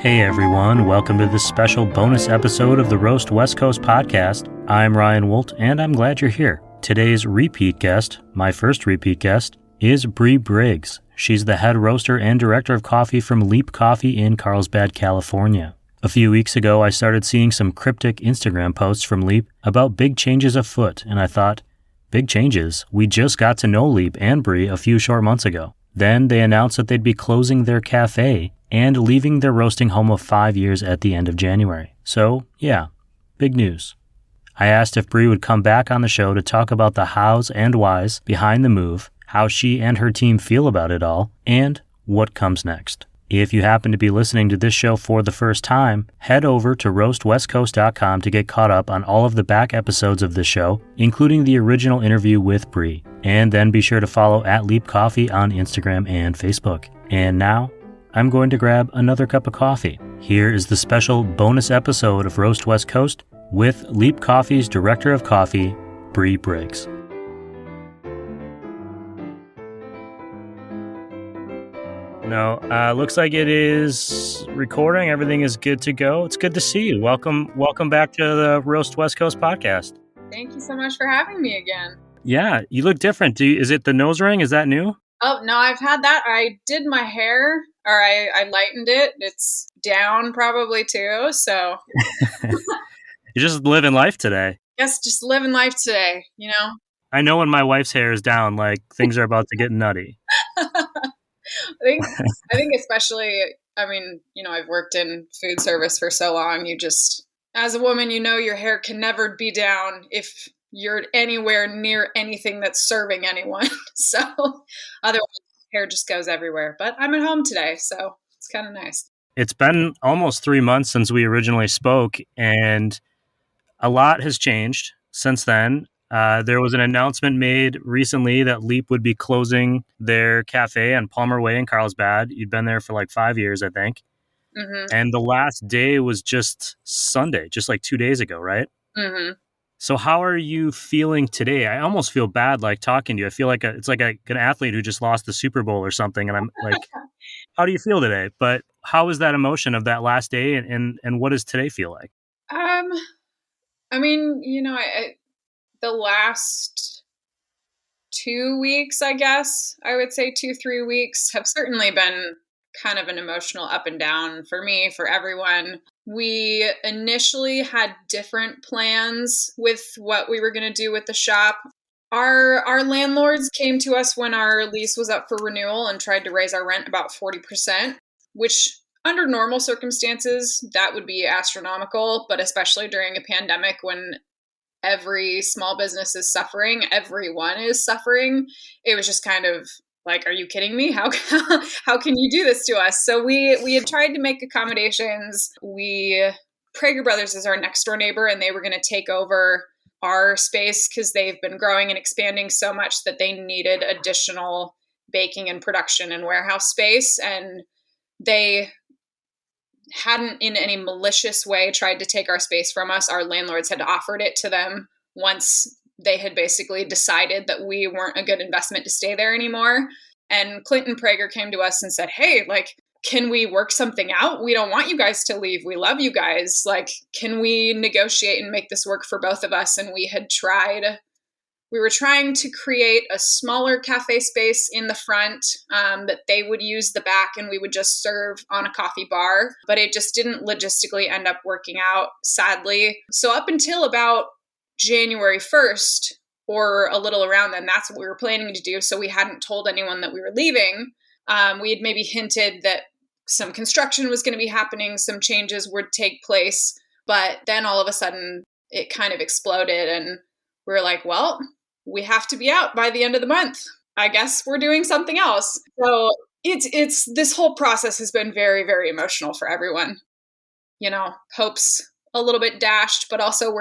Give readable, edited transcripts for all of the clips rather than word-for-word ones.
Hey everyone, welcome to this special bonus episode of the Roast West Coast podcast. I'm Ryan Wolt, and I'm glad you're here. Today's repeat guest, my first repeat guest, is Briggs. She's the head roaster and director of coffee from Leap Coffee in Carlsbad, California. A few weeks ago, I started seeing some cryptic Instagram posts from Leap about big changes afoot, and I thought, big changes? We just got to know Leap and Bri a few short months ago. Then they announced that they'd be closing their cafe and leaving their roasting home of 5 years at the end of January. So, yeah, big news. I asked if Bri would come back on the show to talk about the hows and whys behind the move, how she and her team feel about it all, and what comes next. If you happen to be listening to this show for the first time, head over to roastwestcoast.com to get caught up on all of the back episodes of this show, including the original interview with Bri. And then be sure to follow @Leap Coffee on Instagram and Facebook. And now, I'm going to grab another cup of coffee. Here is the special bonus episode of Roast West Coast with Leap Coffee's Director of Coffee, Briggs. No, looks like it is recording. Everything is good to go. It's good to see you. Welcome back to the Roast West Coast podcast. Thank you so much for having me again. Yeah, you look different. Is it the nose ring? Is that new? Oh, no, I've had that. I did my hair, or I lightened it. It's down probably too, so. You're just living life today. Guess just living life today, you know? I know when my wife's hair is down, like things are about to get nutty. I think especially, I've worked in food service for so long. You just, as a woman, your hair can never be down if you're anywhere near anything that's serving anyone. So otherwise, hair just goes everywhere. But I'm at home today, so it's kind of nice. It's been almost 3 months since we originally spoke, and a lot has changed since then. There was an announcement made recently that Leap would be closing their cafe on Palmer Way in Carlsbad. You'd been there for like 5 years, I think. Mm-hmm. And the last day was just Sunday, just like 2 days ago, right? Mm-hmm. So how are you feeling today? I almost feel bad like talking to you. I feel like it's like an athlete who just lost the Super Bowl or something. And I'm like, how do you feel today? But how is that emotion of that last day? And what does today feel like? The last 2 weeks, I guess, I would say 2-3 weeks have certainly been kind of an emotional up and down for me, for everyone. We initially had different plans with what we were going to do with the shop. Our landlords came to us when our lease was up for renewal and tried to raise our rent about 40%, which under normal circumstances, that would be astronomical, but especially during a pandemic when every small business is suffering, everyone is suffering. It was just kind of like, are you kidding me? How can you do this to us? So we had tried to make accommodations. Prager Brothers is our next door neighbor, and they were going to take over our space because they've been growing and expanding so much that they needed additional baking and production and warehouse space. And they hadn't in any malicious way tried to take our space from us. Our landlords had offered it to them once they had basically decided that we weren't a good investment to stay there anymore. And Clinton Prager came to us and said, hey, can we work something out? We don't want you guys to leave. We love you guys. Can we negotiate and make this work for both of us? And we were trying to create a smaller cafe space in the front that they would use the back and we would just serve on a coffee bar. But it just didn't logistically end up working out, sadly. So up until about January 1st or a little around then, that's what we were planning to do. So we hadn't told anyone that we were leaving. We had maybe hinted that some construction was going to be happening, some changes would take place. But then all of a sudden it kind of exploded and we were like, well, we have to be out by the end of the month. I guess we're doing something else. So it's this whole process has been very, very emotional for everyone. Hope's a little bit dashed, but also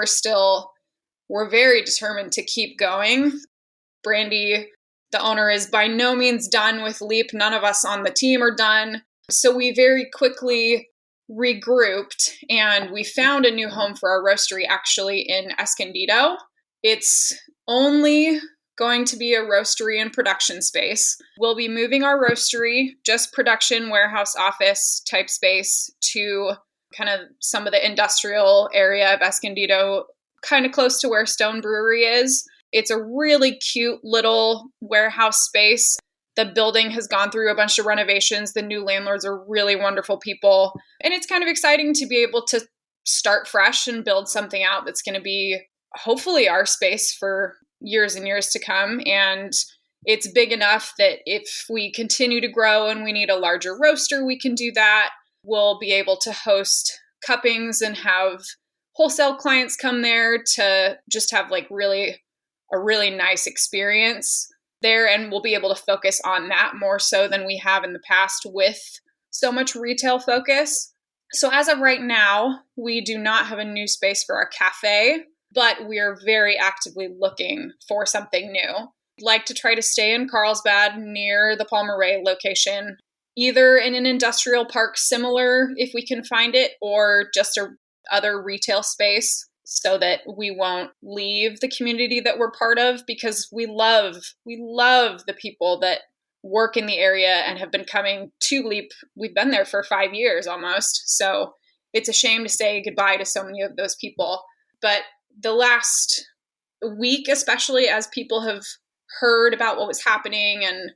we're very determined to keep going. Brandy, the owner, is by no means done with Leap. None of us on the team are done. So we very quickly regrouped and we found a new home for our roastery actually in Escondido. It's only going to be a roastery and production space. We'll be moving our roastery, just production, warehouse, office type space, to kind of some of the industrial area of Escondido, kind of close to where Stone Brewery is. It's a really cute little warehouse space. The building has gone through a bunch of renovations. The new landlords are really wonderful people. And it's kind of exciting to be able to start fresh and build something out that's going to be hopefully our space for years and years to come. And it's big enough that if we continue to grow and we need a larger roaster, we can do that. We'll be able to host cuppings and have wholesale clients come there to just have like a really nice experience there. And we'll be able to focus on that more so than we have in the past with so much retail focus. So as of right now, we do not have a new space for our cafe, but we are very actively looking for something new. I'd like to try to stay in Carlsbad near the Palmer Ray location, either in an industrial park similar if we can find it, or just a other retail space, so that we won't leave the community that we're part of, because we love the people that work in the area and have been coming to Leap. We've been there for 5 years almost. So it's a shame to say goodbye to so many of those people. But the last week, especially as people have heard about what was happening and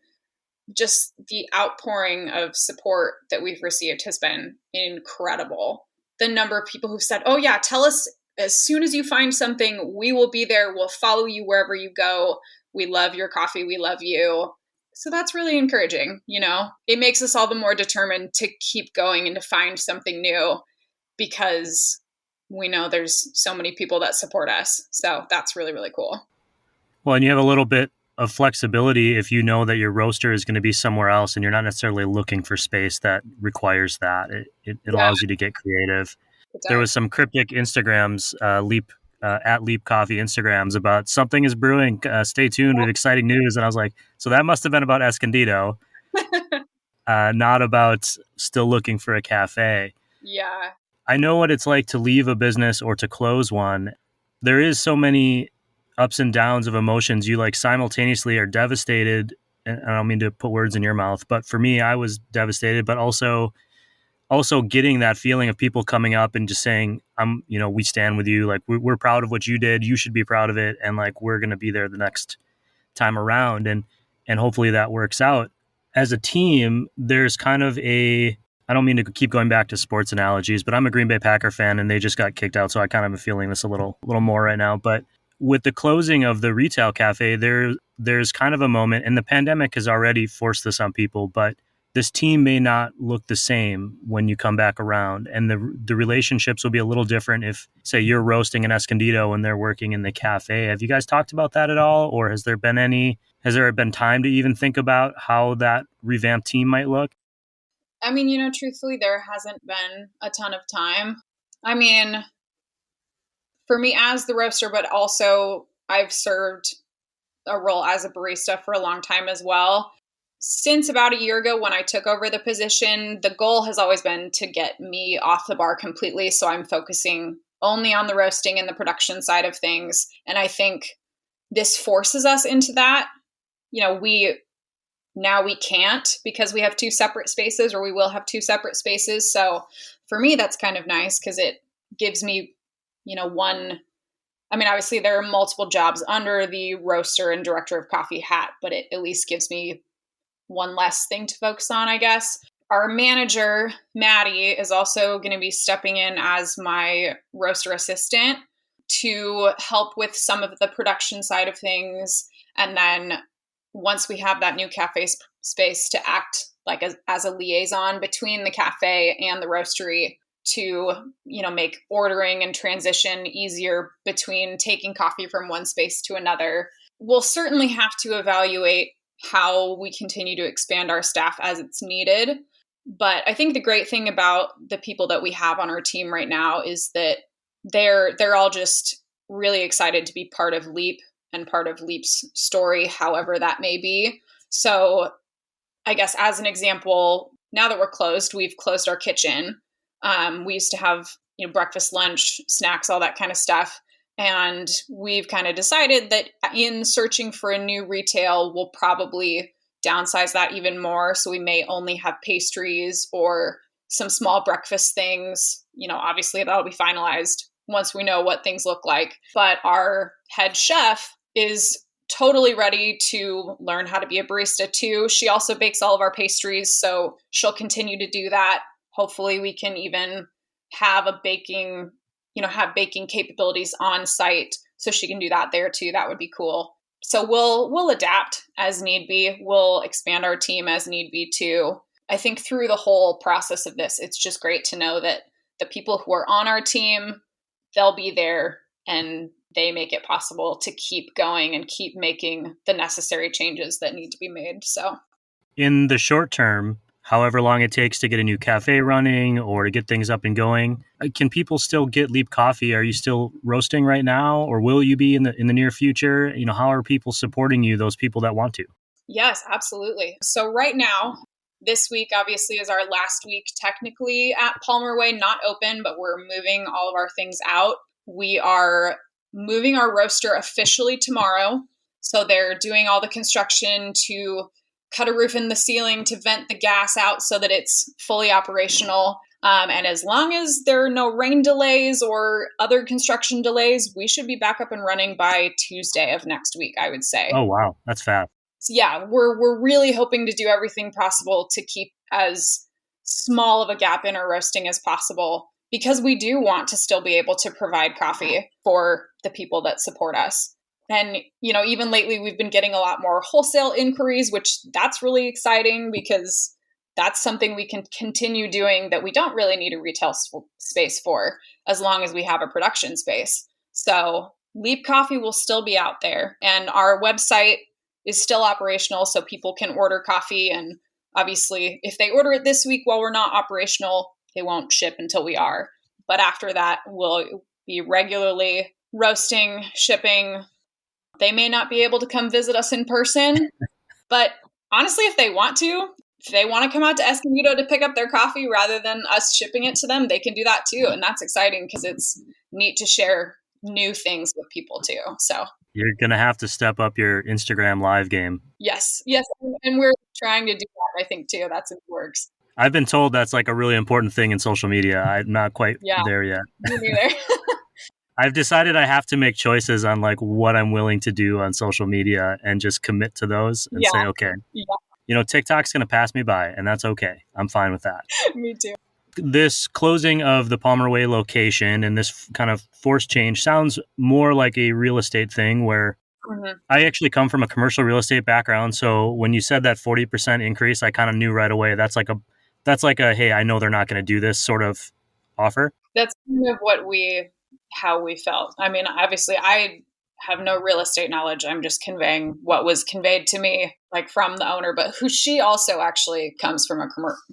just the outpouring of support that we've received has been incredible. The number of people who've said, oh yeah, tell us as soon as you find something, we will be there. We'll follow you wherever you go. We love your coffee. We love you. So that's really encouraging. It makes us all the more determined to keep going and to find something new, because we know there's so many people that support us. So that's really, really cool. Well, and you have a little bit of flexibility if you know that your roaster is going to be somewhere else and you're not necessarily looking for space that requires that. It allows you to get creative. There was some cryptic Instagrams, at Leap Coffee Instagrams about something is brewing. Stay tuned with exciting news. And I was like, so that must have been about Escondido, not about still looking for a cafe. Yeah. I know what it's like to leave a business or to close one. There is so many ups and downs of emotions. You like simultaneously are devastated. And I don't mean to put words in your mouth, but for me, I was devastated, but also getting that feeling of people coming up and just saying, we stand with you. Like we're proud of what you did. You should be proud of it. And like, we're going to be there the next time around. And hopefully that works out. As a team, there's kind of I don't mean to keep going back to sports analogies, but I'm a Green Bay Packer fan and they just got kicked out. So I kind of am feeling this a little more right now. But with the closing of the retail cafe, there's kind of a moment, and the pandemic has already forced this on people, but this team may not look the same when you come back around, and the relationships will be a little different if, say, you're roasting in Escondido and they're working in the cafe. Have you guys talked about that at all, or has there been time to even think about how that revamped team might look? I mean, truthfully, there hasn't been a ton of time. I mean, for me as the roaster, but also I've served a role as a barista for a long time as well. Since about a year ago when I took over the position, the goal has always been to get me off the bar completely. So I'm focusing only on the roasting and the production side of things. And I think this forces us into that. We can't, because we have two separate spaces, or we will have two separate spaces. So for me, that's kind of nice because it gives me, obviously there are multiple jobs under the roaster and director of coffee hat, but it at least gives me one less thing to focus on, I guess. Our manager, Maddie, is also going to be stepping in as my roaster assistant to help with some of the production side of things. And then once we have that new cafe space, to act like as a liaison between the cafe and the roastery to, make ordering and transition easier between taking coffee from one space to another. We'll certainly have to evaluate how we continue to expand our staff as it's needed. But I think the great thing about the people that we have on our team right now is that they're all just really excited to be part of Leap and part of Leap's story, however that may be. So I guess as an example, now that we're closed, we've closed our kitchen. We used to have, breakfast, lunch, snacks, all that kind of stuff. And we've kind of decided that in searching for a new retail, we'll probably downsize that even more. So we may only have pastries or some small breakfast things. Obviously that'll be finalized once we know what things look like. But our head chef is totally ready to learn how to be a barista too. She also bakes all of our pastries, so she'll continue to do that. Hopefully we can even have baking capabilities on site so she can do that there too. That would be cool. So we'll adapt as need be. We'll expand our team as need be too. I think through the whole process of this, it's just great to know that the people who are on our team, they'll be there and they make it possible to keep going and keep making the necessary changes that need to be made. So in the short term, however long it takes to get a new cafe running or to get things up and going, can people still get Leap Coffee? Are you still roasting right now, or will you be in the near future? How are people supporting you, those people that want to? Yes, absolutely. So right now, this week obviously is our last week technically at Palmer Way, not open, but we're moving all of our things out. We are moving our roaster officially tomorrow. So they're doing all the construction to cut a roof in the ceiling to vent the gas out so that it's fully operational. And as long as there are no rain delays or other construction delays, we should be back up and running by Tuesday of next week, I would say. Oh, wow. That's fast. So yeah, we're really hoping to do everything possible to keep as small of a gap in our roasting as possible, because we do want to still be able to provide coffee for the people that support us. And, even lately we've been getting a lot more wholesale inquiries, which that's really exciting because that's something we can continue doing that we don't really need a retail space for as long as we have a production space. So Leap Coffee will still be out there, and our website is still operational so people can order coffee. And obviously if they order it this week while we're not operational, they won't ship until we are. But after that, we'll be regularly roasting, shipping. They may not be able to come visit us in person, but honestly, if they want to come out to Escondido to pick up their coffee rather than us shipping it to them, they can do that too. And that's exciting because it's neat to share new things with people too. So you're going to have to step up your Instagram live game. Yes. And we're trying to do that, I think, too. That's in the works. I've been told that's like a really important thing in social media. I'm not quite there yet. Me neither. I've decided I have to make choices on like what I'm willing to do on social media and just commit to those and say, okay, TikTok's going to pass me by, and that's okay. I'm fine with that. Me too. This closing of the Palmer Way location and this kind of forced change sounds more like a real estate thing where I actually come from a commercial real estate background. So when you said that 40% increase, I kind of knew right away that's like a hey, I know they're not going to do this sort of offer. That's kind of how we felt. I mean, obviously I have no real estate knowledge. I'm just conveying what was conveyed to me, like from the owner, but she also actually comes from a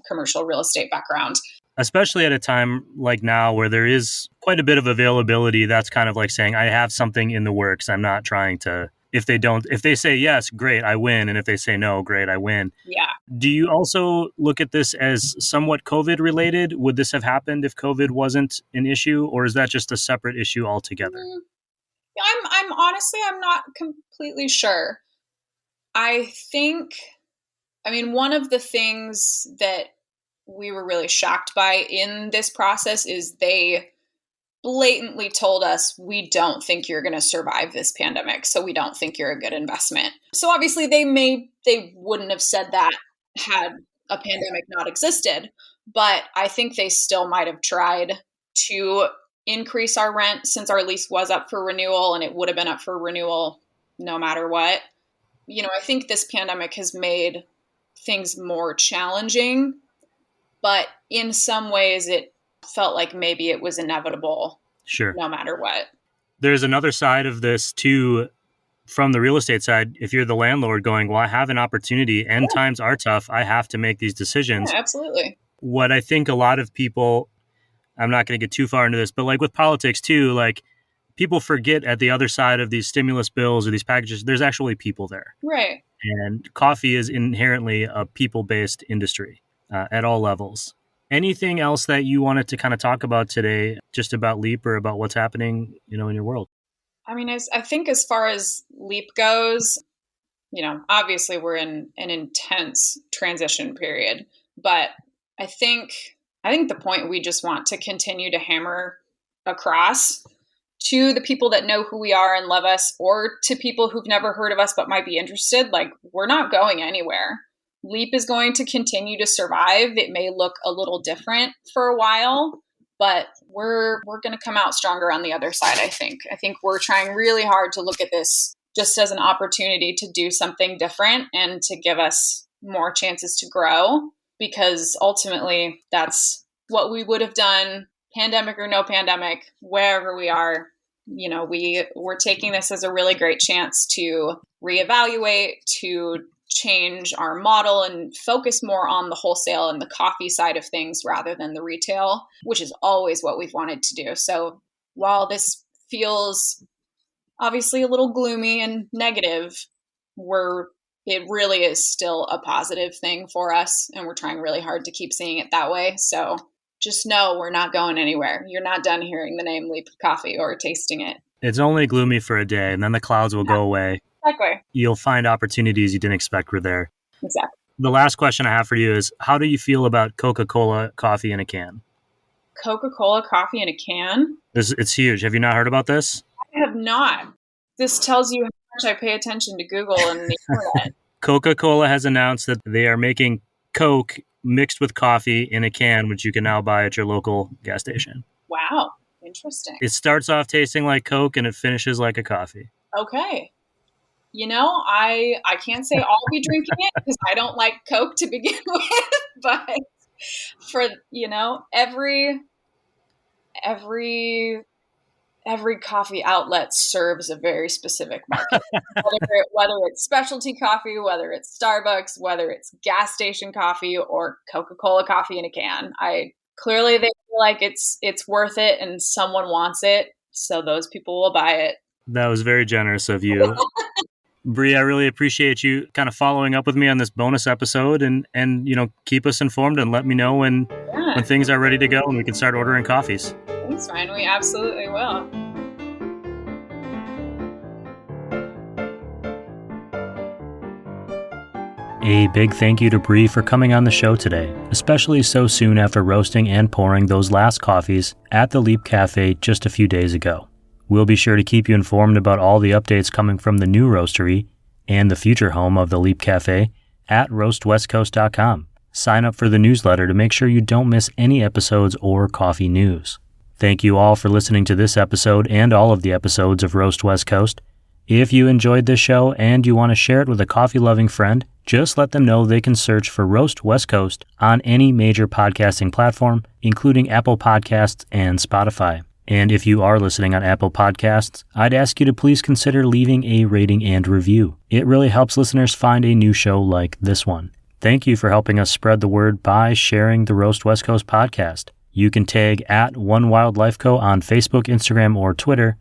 commercial real estate background. Especially at a time like now where there is quite a bit of availability. That's kind of like saying, I have something in the works. I'm not trying to, if they say yes, great, I win. And if they say no, great, I win. Yeah. Do you also look at this as somewhat COVID related? Would this have happened if COVID wasn't an issue, or is that just a separate issue altogether? I'm honestly, I'm not completely sure. One of the things that we were really shocked by in this process is they blatantly told us, we don't think you're going to survive this pandemic, so we don't think you're a good investment. So obviously they wouldn't have said that had a pandemic not existed, but I think they still might have tried to increase our rent since our lease was up for renewal, and it would have been up for renewal no matter what. I think this pandemic has made things more challenging, but in some ways it felt like maybe it was inevitable. Sure. No matter what. There's another side of this too, from the real estate side. If you're the landlord going, well, I have an opportunity and times are tough, I have to make these decisions. Yeah, absolutely. What I think a lot of people, I'm not going to get too far into this, but like with politics too, like people forget at the other side of these stimulus bills or these packages, there's actually people there. Right. And coffee is inherently a people-based industry at all levels. Anything else that you wanted to kind of talk about today, just about Leap or about what's happening, in your world? I mean, I think as far as Leap goes, obviously we're in an intense transition period, but I think the point we just want to continue to hammer across to the people that know who we are and love us, or to people who've never heard of us but might be interested, like, we're not going anywhere. Leap is going to continue to survive. It may look a little different for a while, but we're going to come out stronger on the other side, I think. I think we're trying really hard to look at this just as an opportunity to do something different and to give us more chances to grow, because ultimately that's what we would have done, pandemic or no pandemic, wherever we are. We're taking this as a really great chance to reevaluate, to change our model and focus more on the wholesale and the coffee side of things rather than the retail, which is always what we've wanted to do. So while this feels obviously a little gloomy and negative, it really is still a positive thing for us, and we're trying really hard to keep seeing it that way. So just know we're not going anywhere. You're not done hearing the name Leap Coffee or tasting it. It's only gloomy for a day, and then the clouds will go away. Exactly. You'll find opportunities you didn't expect were there. Exactly. The last question I have for you is, how do you feel about Coca-Cola coffee in a can? Coca-Cola coffee in a can? It's huge. Have you not heard about this? I have not. This tells you how much I pay attention to Google and the internet. Coca-Cola has announced that they are making Coke mixed with coffee in a can, which you can now buy at your local gas station. Wow. Interesting. It starts off tasting like Coke and it finishes like a coffee. Okay. I can't say I'll be drinking it because I don't like Coke to begin with, but for, every coffee outlet serves a very specific market, whether it's specialty coffee, whether it's Starbucks, whether it's gas station coffee or Coca-Cola coffee in a can. Clearly they feel like it's worth it and someone wants it, so those people will buy it. That was very generous of you. Bree, I really appreciate you kind of following up with me on this bonus episode and keep us informed and let me know when things are ready to go and we can start ordering coffees. Thanks, Ryan. We absolutely will. A big thank you to Bree for coming on the show today, especially so soon after roasting and pouring those last coffees at the Leap Cafe just a few days ago. We'll be sure to keep you informed about all the updates coming from the new roastery and the future home of the Leap Cafe at roastwestcoast.com. Sign up for the newsletter to make sure you don't miss any episodes or coffee news. Thank you all for listening to this episode and all of the episodes of Roast West Coast. If you enjoyed this show and you want to share it with a coffee-loving friend, just let them know they can search for Roast West Coast on any major podcasting platform, including Apple Podcasts and Spotify. And if you are listening on Apple Podcasts, I'd ask you to please consider leaving a rating and review. It really helps listeners find a new show like this one. Thank you for helping us spread the word by sharing the Roast West Coast podcast. You can tag at One Wildlife Co. on Facebook, Instagram, or Twitter,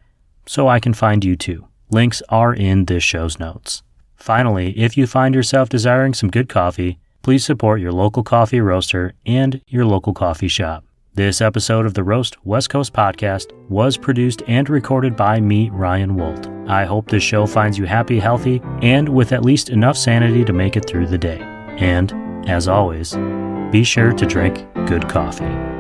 so I can find you too. Links are in this show's notes. Finally, if you find yourself desiring some good coffee, please support your local coffee roaster and your local coffee shop. This episode of the Roast West Coast podcast was produced and recorded by me, Ryan Wolt. I hope this show finds you happy, healthy, and with at least enough sanity to make it through the day. And, as always, be sure to drink good coffee.